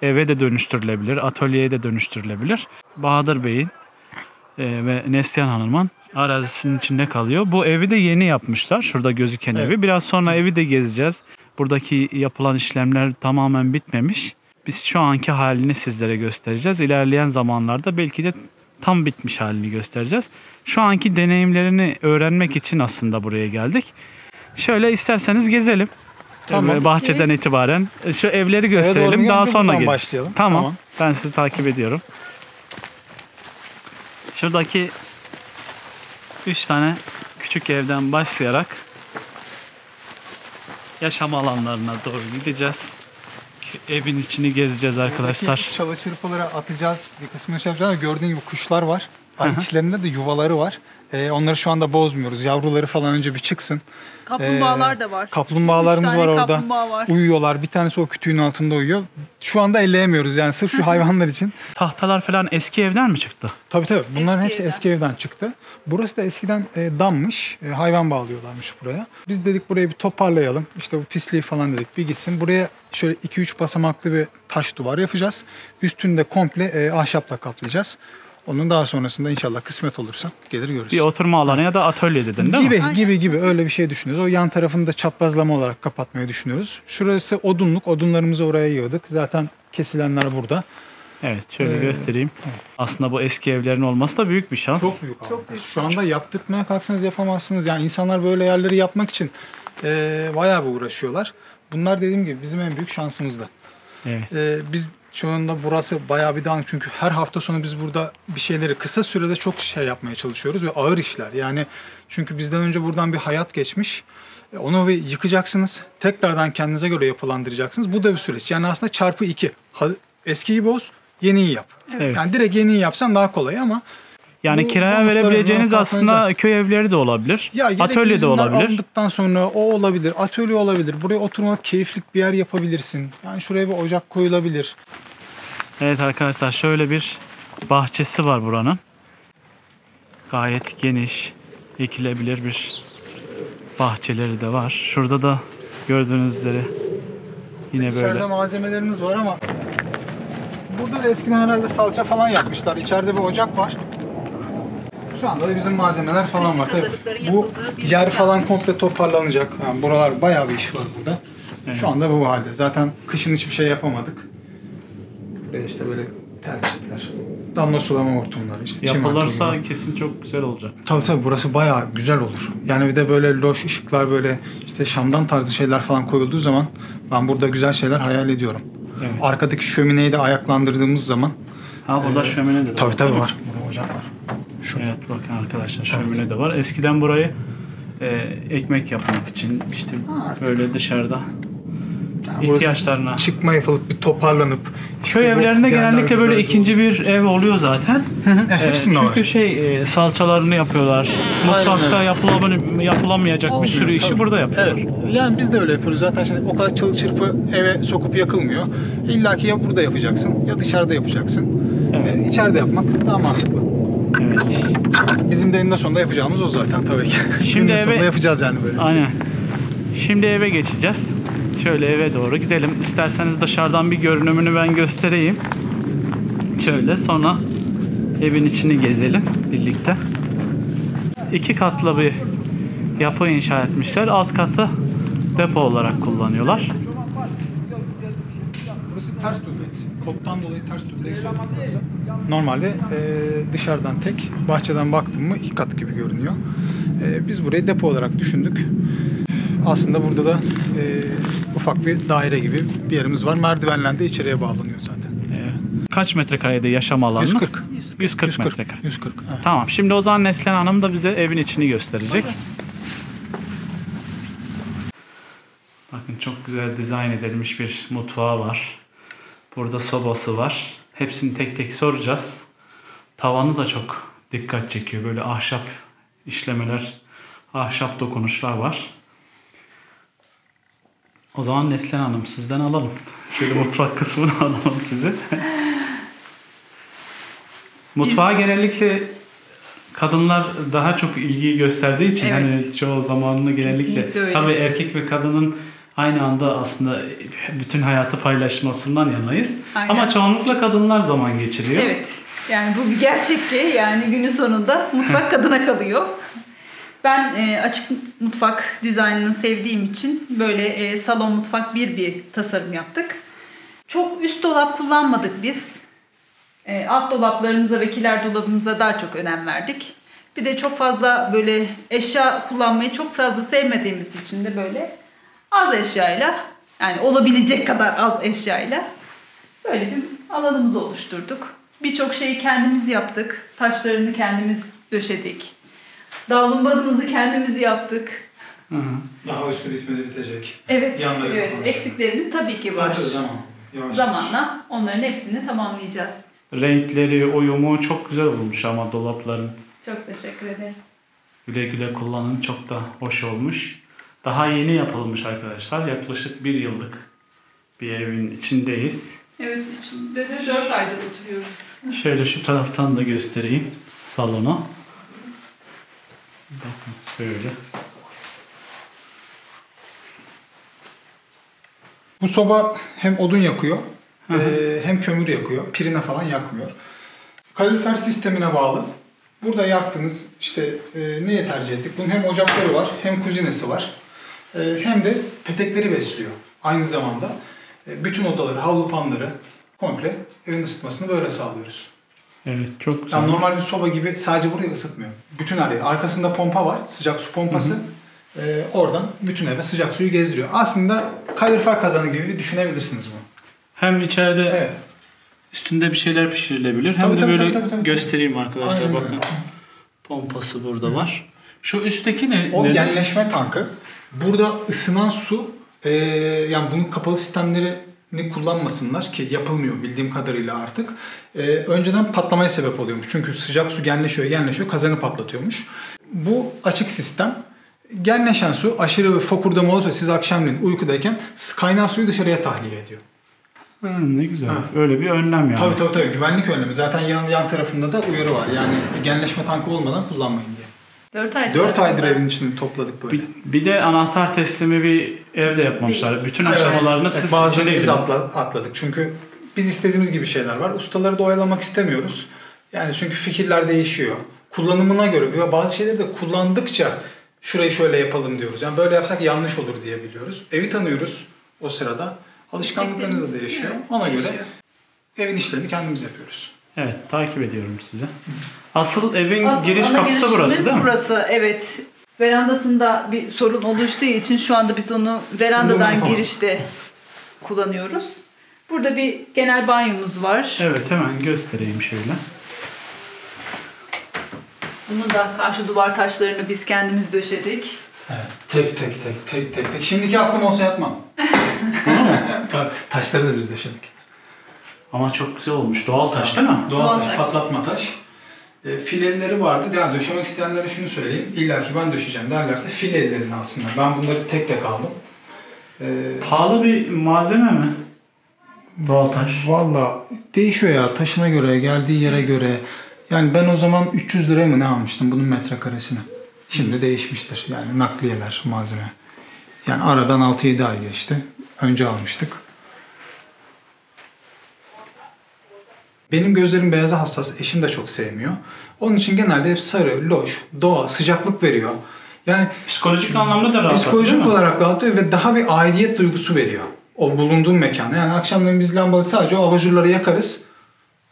eve de dönüştürülebilir, atölyeye de dönüştürülebilir. Bahadır Bey'in ve Neslihan Hanım'ın arazisinin içinde kalıyor. Bu evi de yeni yapmışlar. Şurada gözüken evi. Biraz sonra evi de gezeceğiz. Buradaki yapılan işlemler tamamen bitmemiş. Biz şu anki halini sizlere göstereceğiz. İlerleyen zamanlarda belki de tam bitmiş halini göstereceğiz. Şu anki deneyimlerini öğrenmek için aslında buraya geldik. Şöyle isterseniz gezelim. Tamam. Bahçeden itibaren. Şu evleri gösterelim. Daha sonra gezelim. Başlayalım. Tamam. Ben sizi takip ediyorum. Şuradaki 3 tane küçük evden başlayarak yaşam alanlarına doğru gideceğiz. Evin içini gezeceğiz arkadaşlar. Buradaki çalı çırpıları atacağız. Bir kısmını şey yapacağız. Gördüğün gibi kuşlar var. İçlerinde de yuvaları var. Onları şu anda bozmuyoruz. Yavruları falan önce bir çıksın. Kaplumbağalar da var. Kaplumbağalarımız var orada. Var. Uyuyorlar. Bir tanesi o kütüğün altında uyuyor. Şu anda elleyemiyoruz yani sırf şu hayvanlar için. Tahtalar falan eski evden mi çıktı? Tabii. Bunların hepsi evden. eski evden çıktı. Burası da eskiden dammış. Hayvan bağlıyorlarmış buraya. Biz dedik burayı bir toparlayalım. İşte bu pisliği falan dedik bir gitsin. Buraya şöyle 2-3 basamaklı bir taş duvar yapacağız. Üstünü de komple ahşapla kaplayacağız. Onun daha sonrasında inşallah kısmet olursa gelir görürüz. Bir oturma alanı ya da atölye dedin değil mi? Gibi öyle bir şey düşünüyoruz. O yan tarafını da çaprazlama olarak kapatmayı düşünüyoruz. Şurası odunluk. Odunlarımızı oraya yığdık. Zaten kesilenler burada. Evet şöyle göstereyim. Evet. Aslında bu eski evlerin olması da büyük bir şans. Çok büyük. Şu anda yaptırmaya kalksanız yapamazsınız. Yani insanlar böyle yerleri yapmak için bayağı bir uğraşıyorlar. Bunlar dediğim gibi bizim en büyük şansımızdı. Evet. Biz şu anda burası bayağı bir dağınık çünkü her hafta sonu biz burada bir şeyleri kısa sürede çok şey yapmaya çalışıyoruz ve ağır işler. Yani çünkü bizden önce buradan bir hayat geçmiş. Onu bir yıkacaksınız. Tekrardan kendinize göre yapılandıracaksınız. Bu da bir süreç. Yani aslında çarpı 2. Eskiyi boz, yeniyi yap. Evet. Yani direkt yeniyi yapsan daha kolay ama yani kiraya verebileceğiniz aslında köy evleri de olabilir. Atölye de olabilir. Aldıktan sonra o olabilir. Atölye olabilir. Buraya oturmak keyiflik bir yer yapabilirsin. Yani şuraya bir ocak koyulabilir. Evet arkadaşlar şöyle bir bahçesi var buranın. Gayet geniş, ekilebilir bir bahçeleri de var. Şurada da gördüğünüz üzere yine böyle. İçeride malzemelerimiz var ama burada da eskiden herhalde salça falan yapmışlar. İçeride bir ocak var. Şu anda da bizim malzemeler falan var. Tabii bu yer falan komple toparlanacak. Yani buralar bayağı bir iş var burada. Evet. Şu anda bu halde. Zaten kışın hiçbir şey yapamadık. Buraya işte böyle tercihler, damla sulama hortumları, işte çimento Yapılırsa gibi. kesin çok güzel olacak. Tabii burası bayağı güzel olur. Yani bir de böyle loş ışıklar, böyle işte şamdan tarzı şeyler falan koyulduğu zaman ben burada güzel şeyler hayal ediyorum. Evet. Arkadaki şömineyi de ayaklandırdığımız zaman Burada şömine de var. tabii var. Burada ocak var. Şurada. Evet bakın arkadaşlar şömine de var. Eskiden burayı ekmek yapmak için işte böyle dışarıda Yani burası ihtiyaçlarına. çıkma yapılıp bir toparlanıp işte Köy bu evlerinde yerler genellikle böyle güzelce ikinci bir ev oluyor zaten. Hepsinde Çünkü var. salçalarını yapıyorlar. Mutfakta yapılamayacak bir sürü Olmuyor, işi tabii. burada yapıyorlar. Evet. Yani biz de öyle yapıyoruz. Zaten şimdi o kadar çalı çırpı eve sokup yakılmıyor. İlla ki ya burada yapacaksın ya dışarıda yapacaksın. Evet. İçeride yapmak daha mantıklı. Evet. Bizim de eninde sonunda yapacağımız o zaten tabii ki. Şimdi Eninde eve- sonunda yapacağız yani böyle. Aynen. Şimdi eve geçeceğiz. Şöyle eve doğru gidelim. İsterseniz dışarıdan bir görünümünü ben göstereyim. Şöyle sonra evin içini gezelim birlikte. 2 katlı bir yapı inşa etmişler. Alt katı depo olarak kullanıyorlar. Burası ters dubleks. Koptan dolayı ters dubleks oluyor burası. Normalde dışarıdan tek, bahçeden baktım mı ilk kat gibi görünüyor. Biz burayı depo olarak düşündük. Aslında burada da ufak bir daire gibi bir yerimiz var. Merdivenler de içeriye bağlanıyor zaten. Kaç metrekarede yaşam alanınız? 140. 140 metrekare. 140. Evet. Tamam. Şimdi o zaman Neslihan Hanım da bize evin içini gösterecek. Bakın çok güzel dizayn edilmiş bir mutfağı var. Burada sobası var. Hepsini tek tek soracağız. Tavanı da çok dikkat çekiyor. Böyle ahşap işlemeler, ahşap dokunuşlar var. O zaman Neslihan Hanım sizden alalım. Şöyle mutfak kısmını alalım sizi. Mutfağa genellikle kadınlar daha çok ilgi gösterdiği için Evet. hani çoğu zamanını genellikle Kesinlikle öyle. tabii erkek ve kadının aynı anda aslında bütün hayatı paylaşmasından yanayız. Aynen. Ama çoğunlukla kadınlar zaman geçiriyor. Evet. Yani bu bir gerçek ki yani günün sonunda mutfak kadına kalıyor. Ben açık mutfak dizaynını sevdiğim için böyle salon mutfak bir tasarım yaptık. Çok üst dolap kullanmadık biz. Alt dolaplarımıza ve kiler dolabımıza daha çok önem verdik. Bir de çok fazla böyle eşya kullanmayı çok fazla sevmediğimiz için de böyle az eşyayla, yani olabilecek kadar az eşyayla böyle bir alanımızı oluşturduk. Birçok şeyi kendimiz yaptık. Taşlarını kendimiz döşedik. Davlumbazımızı kendimiz yaptık. Hı hı. Daha üstü bitmeleri bitecek. Evet, Yanları evet. yapalım. Eksiklerimiz tabii ki var. Tabii zaman. Yavaş Zamanla onların hepsini tamamlayacağız. Renkleri, uyumu çok güzel olmuş ama dolapların. Çok teşekkür ederiz. Güle güle kullanın. Çok da hoş olmuş. Daha yeni yapılmış arkadaşlar. Yaklaşık 1 yıllık bir evin içindeyiz. Evet, içinde de 4 aydır oturuyoruz. Şöyle şu taraftan da göstereyim salonu. Bakın böyle. Bu soba hem odun yakıyor hem kömür yakıyor. Pirine falan yakmıyor. Kalorifer sistemine bağlı. Burada yaktığınız işte neye tercih ettik? Bunun hem ocakları var hem kuzinesi var. Hem de petekleri besliyor. Aynı zamanda bütün odaları, havlupanları komple evin ısıtmasını böyle sağlıyoruz. Evet çok güzel. Yani normal bir soba gibi sadece burayı ısıtmıyor. Bütün her yer. Arkasında pompa var. Sıcak su pompası. Oradan bütün eve sıcak suyu gezdiriyor. Aslında kalorifer kazanı gibi bir düşünebilirsiniz bunu. Hem içeride Evet. üstünde bir şeyler pişirilebilir. Hem Tabii, de tabii, böyle tabii. göstereyim arkadaşlar. Aynen Bakın. öyle. Pompası burada var. Şu üstteki ne? O nedir? genleşme tankı. Burada ısınan su, yani bunun kapalı sistemlerini kullanmasınlar ki yapılmıyor bildiğim kadarıyla artık. Önceden patlamaya sebep oluyormuş. Çünkü sıcak su genleşiyor, kazanı patlatıyormuş. Bu açık sistem. Genleşen su aşırı bir fokurdama olursa siz akşamleyin uykudayken kaynar suyu dışarıya tahliye ediyor. Ne güzel. Ha. Öyle bir önlem yani. Tabii. Güvenlik önlemi. Zaten yan tarafında da uyarı var. Yani genleşme tankı olmadan kullanmayın diye. 4 aydır. 4 aydır aslında. evin içini topladık böyle. Bir de anahtar teslimi bir evde yapmamışlar. Değil. Bütün aşamalarını siz bazılarını biz içindeydiniz. atladık. Çünkü biz istediğimiz gibi şeyler var. Ustaları da oyalamak istemiyoruz. Yani çünkü fikirler değişiyor. Kullanımına göre ve bazı şeyleri de kullandıkça şurayı şöyle yapalım diyoruz. Yani böyle yapsak yanlış olur diye biliyoruz. Evi tanıyoruz o sırada. Alışkanlıklarınız da değişiyor. Evet, Ona değişiyor. göre evin işlerini kendimiz yapıyoruz. Evet, takip ediyorum sizi. Asıl evin Asıl giriş ana kapısı burası girişimiz değil mi? Burası, evet. Verandasında bir sorun oluştuğu için şu anda biz onu verandadan yapamadık. girişte kullanıyoruz. Burada bir genel banyomuz var. Evet, hemen göstereyim şöyle. Bunun da karşı duvar taşlarını biz kendimiz döşedik. Evet. Tek. Şimdiki aklım olsa yapmam. Bak taşları da biz döşedik. Ama çok güzel olmuş. Doğal taş değil mi? Doğal Doğal taş, taş. patlatma taş. Filelileri vardı. Ya döşemek isteyenlere şunu söyleyeyim. İlla ki ben döşeyeceğim derlerse filelilerini alsınlar. Ben bunları tek aldım. Pahalı bir malzeme mi? Doğal taş. Valla değişiyor ya. Taşına göre, geldiği yere göre. Yani ben o zaman 300 liraya mı ne almıştım bunun metrekaresini. Şimdi değişmiştir. Yani nakliyeler, malzeme. Yani aradan 6-7 ay geçti. Önce almıştık. Benim gözlerim beyaza hassas. Eşim de çok sevmiyor. Onun için genelde hep sarı, loş, doğal, sıcaklık veriyor. Yani Psikolojik anlamda da rahatlatıyor. psikolojik olarak rahatlıyor ve daha bir aidiyet duygusu veriyor. O bulunduğum mekanda. Yani akşamleyin biz lambalı sadece o abajurları yakarız.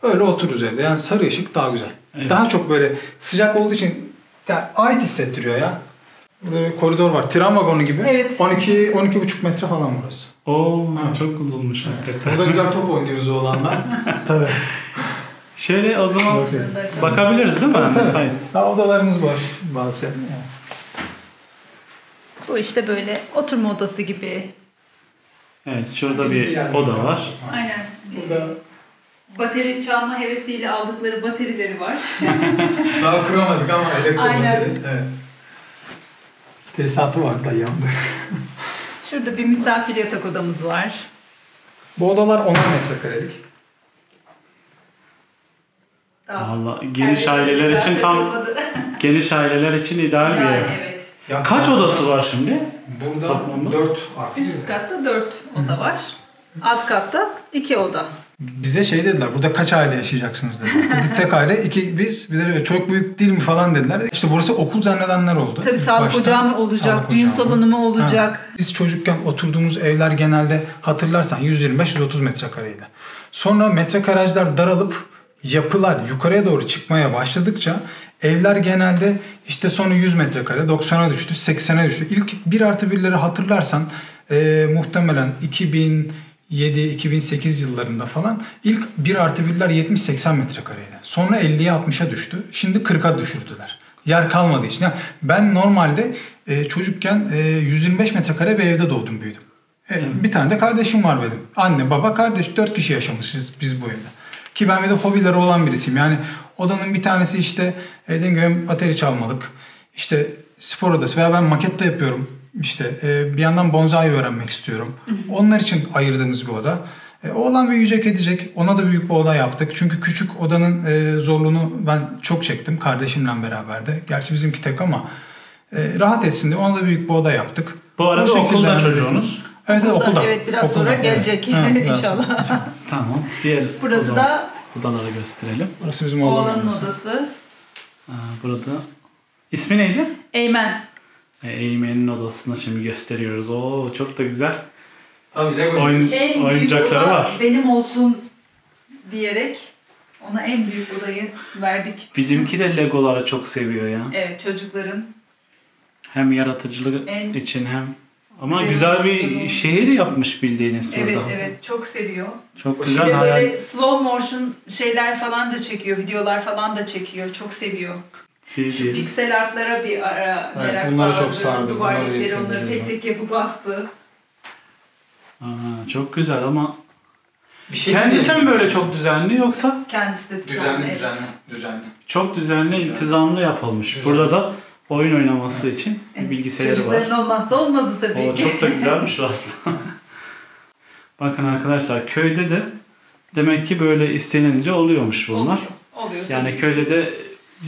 Öyle otururuz evde. Yani sarı ışık daha güzel. Evet. Daha çok böyle sıcak olduğu için yani ait hissettiriyor ya. Burada bir koridor var. Tren vagonu gibi. Evet. 12,5 metre falan burası. Oo, Evet. çok uzunmuş hakikaten. Burada güzel top oynuyoruz oğlanlar. Tabii. Şöyle o zaman Bakıyoruz. bakabiliriz değil mi? Tabii. Sayın. Ha, odalarımız boş bazı. Yani. Bu işte böyle oturma odası gibi. Evet, şurada bir Bilgisayar oda var. var. Aynen. Burada Bateri çalma hevesiyle aldıkları baterileri var. daha kuramadık ama Aynen. elektromodelik. Evet. Tesisatı var da yandı. Şurada bir misafir yatak odamız var. Bu odalar 10 metrekarelik. Vallahi geniş aileler için tam geniş aileler için ideal bir Yani ev. evet. Ya Kaç odası var şimdi? Burada Toplamda? 4 artı Üst katta 4 oda var. Alt katta 2 oda. Bize şey dediler, burada kaç aile yaşayacaksınız dediler. Biz tek aile, bize de çok büyük değil mi falan dediler. İşte burası okul zannedenler oldu. Tabii İlk sağlık başta. ocağı mı olacak, Sağlık düğün ocağı mı? salonu mu olacak? Ha. Biz çocukken oturduğumuz evler genelde hatırlarsan 125-130 metrekareydi. Sonra metrekarajlar daralıp yapılar yukarıya doğru çıkmaya başladıkça evler genelde işte sonra 100 metrekare 90'a düştü, 80'e düştü. İlk 1+1'leri hatırlarsan muhtemelen 2007-2008 yıllarında falan ilk 1+1'ler 70-80 metrekareydi. Sonra 50'ye 60'a düştü. Şimdi 40'a düşürdüler. Yer kalmadığı için. Yani ben normalde çocukken 125 metrekare bir evde doğdum büyüdüm. Bir tane de kardeşim var benim. Anne, baba, kardeş. 4 kişi yaşamışız biz bu evde. Ki ben bir de hobileri olan birisiyim. Yani odanın bir tanesi işte dediğim gibi bateri çalmalık. İşte spor odası veya ben maket de yapıyorum. İşte bir yandan bonsai öğrenmek istiyorum. Onlar için ayırdığımız bir oda. Oğlan büyüyecek edecek. Ona da büyük bir oda yaptık. Çünkü küçük odanın zorluğunu ben çok çektim kardeşimle beraber de. Gerçi bizimki tek ama rahat etsin diye ona da büyük bir oda yaptık. Bu arada şekilde okulda yani çocuğunuz. Evet, okulda. Evet, biraz Okulda, sonra evet. gelecek Evet, biraz inşallah. Tamam. Diğer Burası da odaları gösterelim. Burası bizim oğlanın oğlanın odası. Burada ismi neydi? Eymen. Eymen'in odasını şimdi gösteriyoruz. Oo, çok da güzel. Tabii Lego. Oyun, En büyük oyuncakları oda var. benim olsun diyerek ona en büyük odayı verdik. Bizimki de Legoları çok seviyor ya. Evet, çocukların Hem yaratıcılık En- için hem ama Benim güzel bir olduğum- şehir yapmış bildiğiniz evet burada. evet çok seviyor. Çok Bir Bir güzel de hayal. böyle slow motion şeyler falan da çekiyor, videolar falan da çekiyor. Çok seviyor. Şey Şu değil. piksel artlara bir ara Evet, merak bunları sardı. çok sardı. Duvar Bunları renkleri yapıyor, onları tek evet. tek yapıp bastı. Çok güzel ama Bir şey kendisi mi böyle çok düzenli yoksa Kendisi de düzenli, evet. düzenli. çok düzenli, Güzel. intizamlı yapılmış. Güzel. Burada da oyun oynaması için bir Evet, bilgisayarı var. çocukların olmazsa olmazı tabii O ki. çok da güzelmiş şu an. Bakın arkadaşlar köyde de demek ki böyle istenince oluyormuş bunlar. Oluyor. Yani tabii. köyde de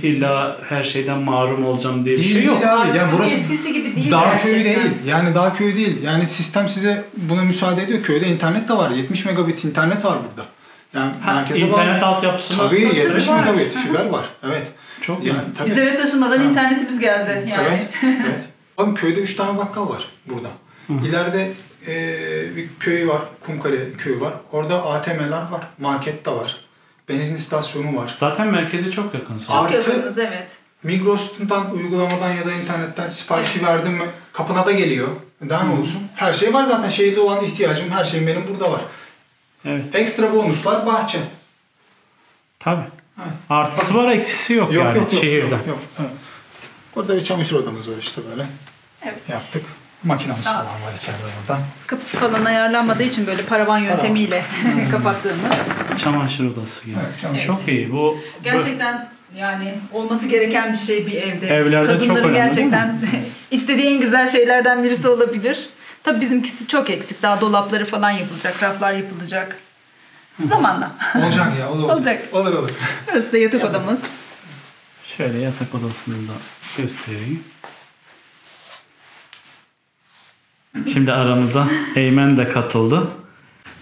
illa her şeyden mahrum olacağım diye bir Değil, şey yok. değil abi. Artık Yani burası eskisi gibi değil dağ gerçekten. köyü değil. Yani dağ köyü değil. Yani sistem size buna müsaade ediyor. Köyde internet de var. 70 megabit internet var burada. Yani merkeze İnternet bağlı. altyapısında Tabii 70 var. megabit fiber var. Evet. çok Yani, iyi. tabii. Biz eve taşınmadan internetimiz geldi yani. Evet. Evet. Bakın köyde 3 tane bakkal var burada. İleride bir köyü var, Kumkale köyü var. Orada ATM'ler var, market de var, benzin istasyonu var. Zaten merkeze çok yakın. Çok Artı- yakınız, evet. Migros'tan, uygulamadan ya da internetten siparişi verdim mi kapına da geliyor. Daha ne olsun? Her şey var zaten. Şehirde olan ihtiyacım, her şeyim benim burada var. Evet. Ekstra bonuslar bahçe. Tabii. Evet. Artısı var, eksisi yok, yani şehirde. Yok. Evet. Burada bir çamaşır odamız var işte böyle. Evet. Yaptık. Makinamız falan var içeride burada. Kapısı falan ayarlanmadığı için böyle paravan yöntemiyle kapattığımız. Çamaşır odası gibi. Evet, çamaşır. Çok iyi. Bu Gerçekten yani olması gereken bir şey bir evde. Evlerde çok Kadınların önemli, gerçekten istediği en güzel şeylerden birisi olabilir. Tabii bizimkisi çok eksik. Daha dolapları falan yapılacak, raflar yapılacak. Zamanla. Olacak ya, olur. Olacak. Olur. Burası da yatak odamız. şöyle yatak odasını da göstereyim. Şimdi aramıza Eymen de katıldı.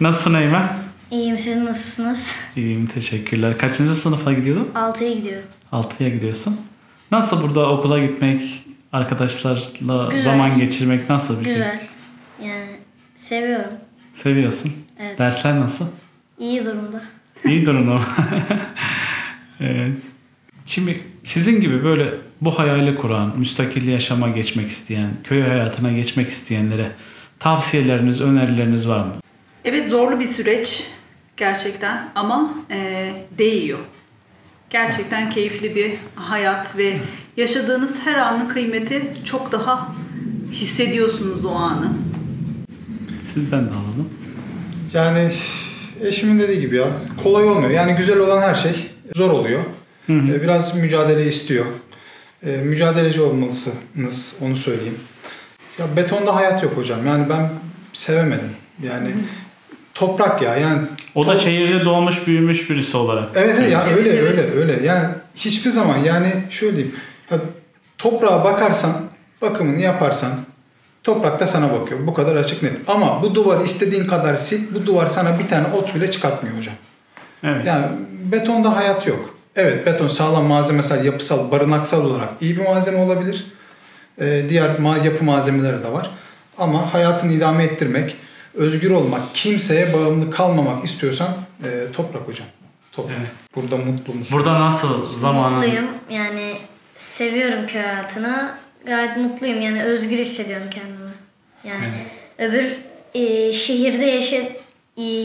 Nasılsın Eymen? İyiyim, siz nasılsınız? İyiyim, teşekkürler. Kaçıncı sınıfa gidiyordun? 6'ya gidiyorum. 6'ya gidiyorsun. Nasıl burada okula gitmek, arkadaşlarla Güzel. zaman geçirmek nasıl bir şey? Güzel. Yani seviyorum. Seviyorsun. Evet. Dersler nasıl? İyi durumda. İyi durumda. Evet. Şimdi sizin gibi böyle bu hayali kuran, müstakil yaşama geçmek isteyen, köy hayatına geçmek isteyenlere tavsiyeleriniz, önerileriniz var mı? Evet, zorlu bir süreç gerçekten ama değiyor. Gerçekten keyifli bir hayat ve yaşadığınız her anın kıymeti çok daha hissediyorsunuz o anı. Sizden de alalım. Yani eşimin dediği gibi ya, kolay olmuyor. Yani güzel olan her şey zor oluyor. Biraz mücadele istiyor. Mücadeleci olmalısınız, onu söyleyeyim. Ya betonda hayat yok hocam. Yani ben sevemedim. Yani toprak ya. Yani O da şehirde doğmuş, büyümüş birisi olarak. evet ya, Evet, evet. öyle. Yani hiçbir zaman, yani şöyle diyeyim. Ya, toprağa bakarsan, bakımını yaparsan toprak da sana bakıyor. Bu kadar açık net. Ama bu duvarı istediğin kadar sil. Bu duvar sana bir tane ot bile çıkartmıyor hocam. Evet. Yani betonda hayat yok. Evet, beton sağlam malzemesel, yapısal, barınaksal olarak iyi bir malzeme olabilir. Diğer yapı malzemeleri de var. Ama hayatını idame ettirmek, özgür olmak, kimseye bağımlı kalmamak istiyorsan toprak hocam. Toprak. Evet. Burada mutlu musun? Burada nasıl zamanın... Mutluyum. Yani seviyorum köy hayatını. Gayet mutluyum. Yani özgür hissediyorum kendimi. Yani öbür şehirde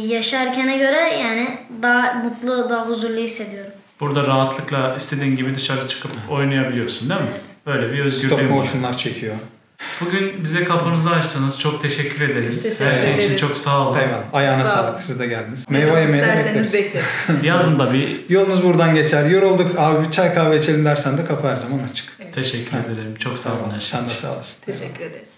yaşarkene göre yani daha mutlu, daha huzurlu hissediyorum. Burada rahatlıkla istediğin gibi dışarı çıkıp oynayabiliyorsun değil mi? Evet. Böyle bir Stop özgürlüğün var. motion'lar çekiyor. Bugün bize kapınızı açtınız. Çok teşekkür ederiz. Teşekkür Her şey için ederiz. çok sağ olun. Eyvallah. Ayağına Sağ olun. sağlık. Siz de geldiniz. Ne Meyve zaman yemeğini isterseniz bekleriz. bekleriz. Yazın da bir Yolunuz buradan geçer. Yorulduk abi, çay kahve içelim dersen de kapı her zaman açık. teşekkür ederim. Çok sağ olun her şey Sen de için. sağ olasın. Teşekkür ederiz.